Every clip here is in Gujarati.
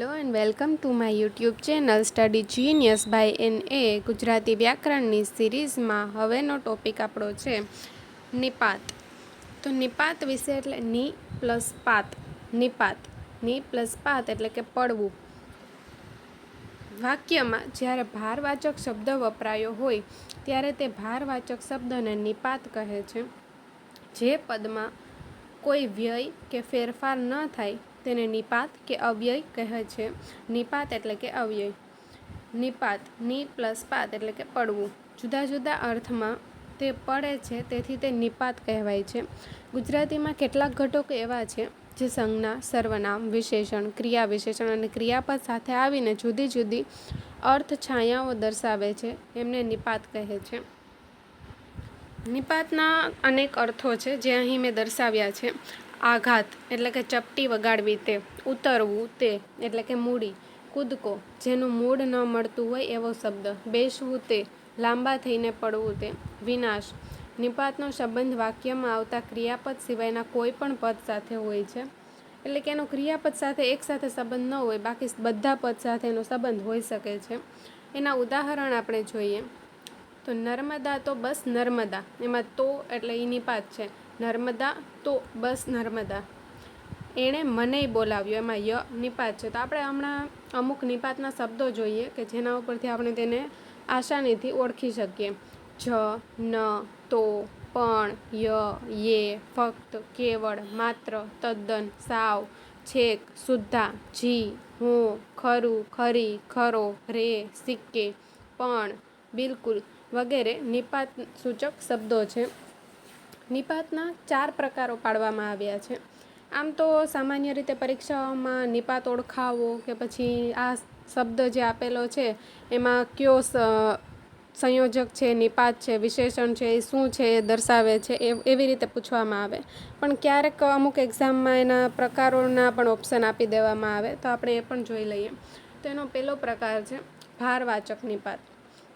Hello and welcome to my YouTube channel study genius by NA Gujarati વ્યાકરણની સિરીઝમાં હવેનો ટોપિક આપણો છે નિપાત. તો નિપાત વિશે એટલે ની પ્લસ પાત, નિપાત. ની પ્લસ પાત એટલે કે પડવું. વાક્યમાં જ્યારે ભારવાચક શબ્દ વપરાયો હોય ત્યારે તે ભારવાચક શબ્દને નિપાત કહે છે. જે પદમાં કોઈ વ્યય કે ફેરફાર ન થાય તેને નિપાત કે અવ્યય કહે છે. નિપાત એટલે કે અવ્યય. નિપાત ની પ્લસ પાત એટલે કે પડવું. જુદા જુદા અર્થમાં તે પડે છે તેથી તે નિપાત કહેવાય છે. ગુજરાતીમાં કેટલાક ઘટકો એવા છે જે સંજ્ઞા, સર્વનામ, વિશેષણ, ક્રિયા વિશેષણ અને ક્રિયાપદ સાથે આવીને જુદી જુદી અર્થ છાયાઓ દર્શાવે છે. એમને નિપાત કહે છે. નિપાતના અનેક અર્થો છે જે અહીં મેં દર્શાવ્યા છે. આઘાત એટલે કે ચપટી વગાડવી તે. ઉતરવું તે એટલે કે મૂડી. કૂદકો જેનું મૂળ ન મળતું હોય એવો શબ્દ. બેસવું તે લાંબા થઈને પડવું તે. વિનાશ. નિપાતનો સંબંધ વાક્યમાં આવતા ક્રિયાપદ સિવાયના કોઈ પણ પદ સાથે હોય છે. એટલે કે એનો ક્રિયાપદ સાથે એક સાથે સંબંધ ન હોય, બાકી બધા પદ સાથે એનો સંબંધ હોઈ શકે છે. એના ઉદાહરણ આપણે જોઈએ તો નર્મદા તો બસ નર્મદા. એમાં તો એટલે એ નિપાત છે. નર્મદા તો બસ નર્મદા. એણે મને બોલાવ્યો, એમાં ય નિપાત છે. તો આપણે હમણાં અમુક નિપાતના શબ્દો જોઈએ કે જેના ઉપરથી આપણે તેને આસાનીથી ઓળખી શકીએ. જ, ન, તો, પણ, ય, યે, ફક્ત, કેવળ, માત્ર, તદ્દન, સાવ, છેક, સુદ્ધા, જી, હું, ખરું, ખરી, ખરો, રે, સિક્કે, પણ, બિલકુલ વગેરે નિપાત સૂચક શબ્દો છે. નિપાતના 4 પ્રકારો પાડવામાં આવ્યા છે. આમ તો સામાન્ય રીતે પરીક્ષાઓમાં નિપાત ઓળખાવો કે પછી આ શબ્દ જે આપેલો છે એમાં કયો સંયોજક છે, નિપાત છે, વિશેષણ છે, એ શું છે એ દર્શાવે છે એવી રીતે પૂછવામાં આવે. પણ ક્યારેક અમુક એક્ઝામમાં એના પ્રકારોના પણ ઓપ્શન આપી દેવામાં આવે, તો આપણે એ પણ જોઈ લઈએ. તો એનો પહેલો પ્રકાર છે ભારવાચક નિપાત.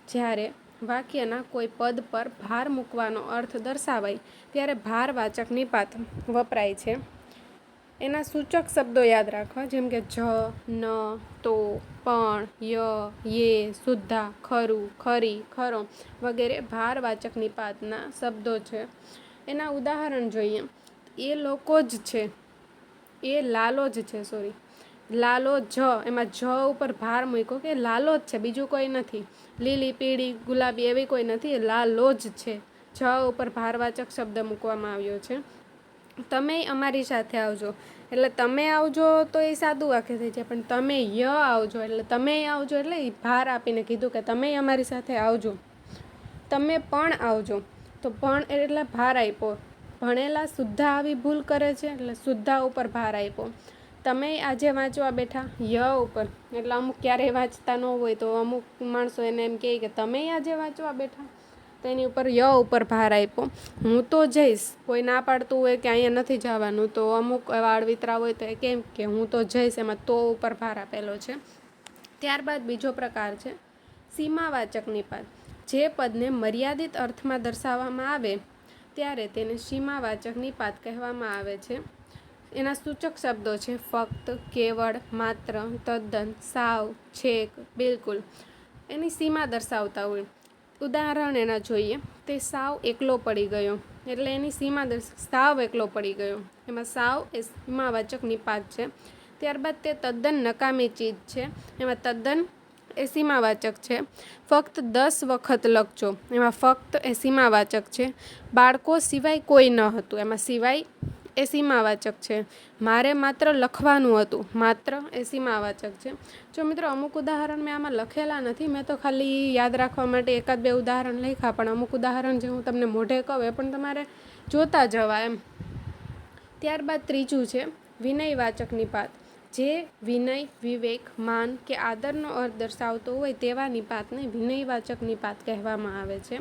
જ્યારે વાક્યના કોઈ પદ પર ભાર મૂકવાનો અર્થ દર્શાવાય ત્યારે ભારવાચક નિપાત વપરાય છે. એના સૂચક શબ્દો યાદ રાખવા, જેમ કે જ, ન, તો, પણ, ય, યે, સુદ્ધા, ખરું, ખરી, ખરો વગેરે ભારવાચક નિપાતના શબ્દો છે. એના ઉદાહરણ જોઈએ. એ લોકો જ છે, એ લાલો જ છે, લાલો જ, એમાં જ ઉપર ભાર મૂક્યો કે લાલો જ છે, બીજું કોઈ નથી. લીલી, પીળી, ગુલાબી એવી કોઈ નથી, લાલો જ છે. જ ઉપર ભારવાચક શબ્દ મૂકવામાં આવ્યો છે. તમે અમારી સાથે આવજો એટલે તમે આવજો તો એ સાદું વાક્ય થઈ જાય, પણ તમે ય આવજો એટલે તમે આવજો એટલે ભાર આપીને કીધું કે તમે અમારી સાથે આવજો. તમે પણ આવજો તો પણ એટલે ભાર આપ્યો. ભણેલા સુદ્ધા આવી ભૂલ કરે છે એટલે સુદ્ધા ઉપર ભાર આપ્યો. તમે આજે વાંચવા બેઠા, ય ઉપર એટલે અમુક ક્યારેય વાંચતા ન હોય તો અમુક માણસો એને એમ કહે કે તમે આજે વાંચવા બેઠા, તો એની ઉપર ય ઉપર ભાર આપ્યો. હું તો જઈશ, કોઈ ના પાડતું હોય કે અહીંયા નથી જવાનું તો અમુક વાળવિતરા હોય તો એ કેમ કે હું તો જઈશ, એમાં તો ઉપર ભાર આપેલો છે. ત્યારબાદ બીજો પ્રકાર છે સીમાવાચક નિપાત. જે પદને મર્યાદિત અર્થમાં દર્શાવવામાં આવે ત્યારે તેને સીમાવાચક નિપાત કહેવામાં આવે છે. એના સૂચક શબ્દો છે ફક્ત, કેવળ, માત્ર, તદ્દન, સાવ, છેક, બિલકુલ. એની સીમા દર્શાવતા હોય. ઉદાહરણ એના જોઈએ. તે સાવ એકલો પડી ગયો એટલે એની સીમા સાવ એકલો પડી ગયો. એમાં સાવ એ સીમાવાચક નિપાત છે. ત્યારબાદ તે તદ્દન નકામી ચીજ છે. એમાં તદ્દન એ સીમાવાચક છે. ફક્ત 10 વખત લખજો. એમાં ફક્ત એ સીમાવાચક છે. બાળકો સિવાય કોઈ ન હતું. એમાં સિવાય એ સીમાવાચક છે. મારે માત્ર લખવાનું હતું. માત્ર એ સીમાવાચક છે. જો મિત્રો અમુક ઉદાહરણ મેં આમાં લખેલા નથી, મેં તો ખાલી યાદ રાખવા માટે 1-2 ઉદાહરણ લખ્યા, પણ અમુક ઉદાહરણ જે હું તમને મોઢે કહું એ પણ તમારે જોતા જવા એમ. ત્યારબાદ ત્રીજું છે વિનયવાચક નિપાત. જે વિનય, વિવેક, માન કે આદરનો અર્થ દર્શાવતો હોય તેવા નિપાતને વિનયવાચક નિપાત કહેવામાં આવે છે.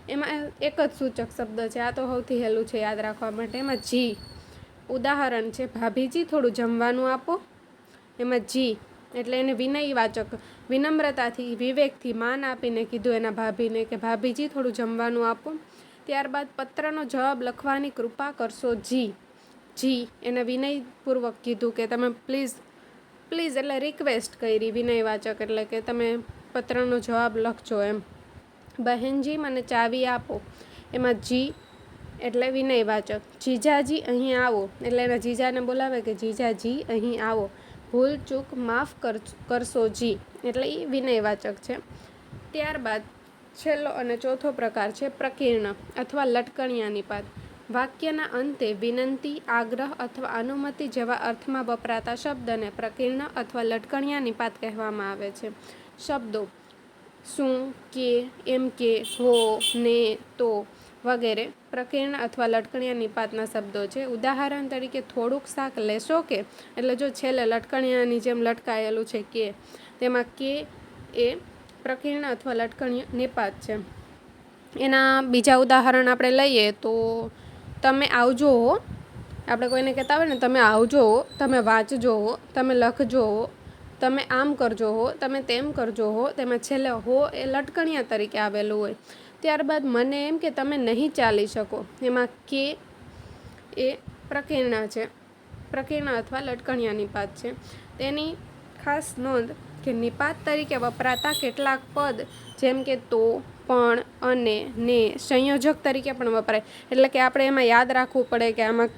એમાં એક જ સૂચક શબ્દ છે. આ તો સૌથી સહેલું છે યાદ રાખવા માટે. એમાં જી. ઉદાહરણ છે ભાભીજી થોડું જમવાનું આપો. એમાં જી એટલે એને વિનયવાચક, વિનમ્રતાથી, વિવેકથી, માન આપીને કીધું એના ભાભીને કે ભાભીજી થોડું જમવાનું આપો. ત્યારબાદ પત્રનો જવાબ લખવાની કૃપા કરશો જી. જી એને વિનયપૂર્વક કીધું કે તમે પ્લીઝ પ્લીઝ એટલે રિક્વેસ્ટ કરી વિનયવાચક એટલે કે તમે પત્રનો જવાબ લખજો એમ. બહેનજી મને ચાવી આપો, એમાં જી એટલે વિનયવાચક. જીજાજી અહીં આવો એટલે એના જીજાને બોલાવે કે જીજાજી અહીં આવો. ભૂલ ચૂક માફ કરશો જી એટલે એ વિનયવાચક છે. ત્યારબાદ છેલ્લો અને ચોથો પ્રકાર છે પ્રકીર્ણ અથવા લટકણિયા નિપાત. વાક્યના અંતે વિનંતી, આગ્રહ અથવા અનુમતિ જેવા અર્થમાં વપરાતા શબ્દને પ્રકીર્ણ અથવા લટકણિયા નિપાત કહેવામાં આવે છે. શબ્દો શું, કે, એમ કે, હો, ને, તો વગેરે પ્રકીર્ણ અથવા લટકણિયા નિપાતના શબ્દો છે. ઉદાહરણ તરીકે થોડુંક શાક લેશો કે, એટલે જો છેલ્લે લટકણિયાની જેમ લટકાયેલું છે કે, તેમાં કે એ પ્રકીર્ણ અથવા લટકણિયા નિપાત છે. એના બીજા ઉદાહરણ આપણે લઈએ તો તમે આવજો હો, આપણે કોઈને કહેતા હોય ને તમે આવજો હો, તમે વાંચજો હો, તમે લખજો હો, તમે આમ કરજો હો, તમે તેમ કરજો હો, તેમાં છેલ્લે હો એ લટકણિયા તરીકે આવેલું હોય. ત્યારબાદ મને એમ કે તમે નહીં ચાલી શકો, એમાં કે એ પ્રકીર્ણ છે, પ્રકીર્ણ અથવા લટકણિયા નિપાત છે. તેની ખાસ નોંધ કે નિપાત તરીકે વપરાતા કેટલાક પદ જેમ કે તો, પણ, અને, ને સંયોજક તરીકે પણ વપરાય. એટલે કે આપણે એમાં યાદ રાખવું પડે કે આમાં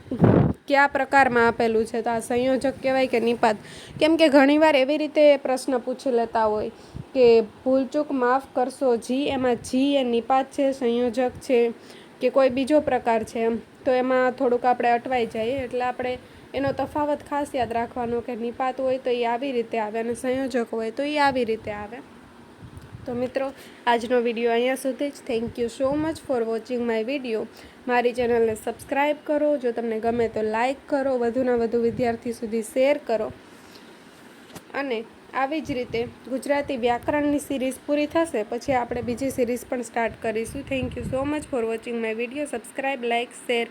કયા પ્રકારમાં આપેલું છે, તો આ સંયોજક કહેવાય કે નિપાત. કેમ કે ઘણીવાર એવી રીતે પ્રશ્ન પૂછી લેતા હોય કે ભૂલચૂક માફ કરશો જી, એમાં જી એ નિપાત છે, સંયોજક છે કે કોઈ બીજો પ્રકાર છે એમ, તો એમાં થોડુંક આપણે અટવાઈ જઈએ. એટલે આપણે એનો તફાવત ખાસ યાદ રાખવાનો કે નિપાત હોય તો એ આવી રીતે આવે અને સંયોજક હોય તો એ આવી રીતે આવે. તો મિત્રો, આજનો વિડીયો અહીંયા સુધી જ. Thank you so much for watching my video. મારી ચેનલને સબસ્ક્રાઈબ કરો, જો તમને ગમે તો લાઈક કરો, વધુના વધુ વિદ્યાર્થી સુધી શેર કરો. અને આવી જ રીતે ગુજરાતી વ્યાકરણની સિરીઝ પૂરી થશે પછી આપણે બીજી સિરીઝ પણ સ્ટાર્ટ કરીશું. Thank you so much for watching my video. Subscribe, like, share.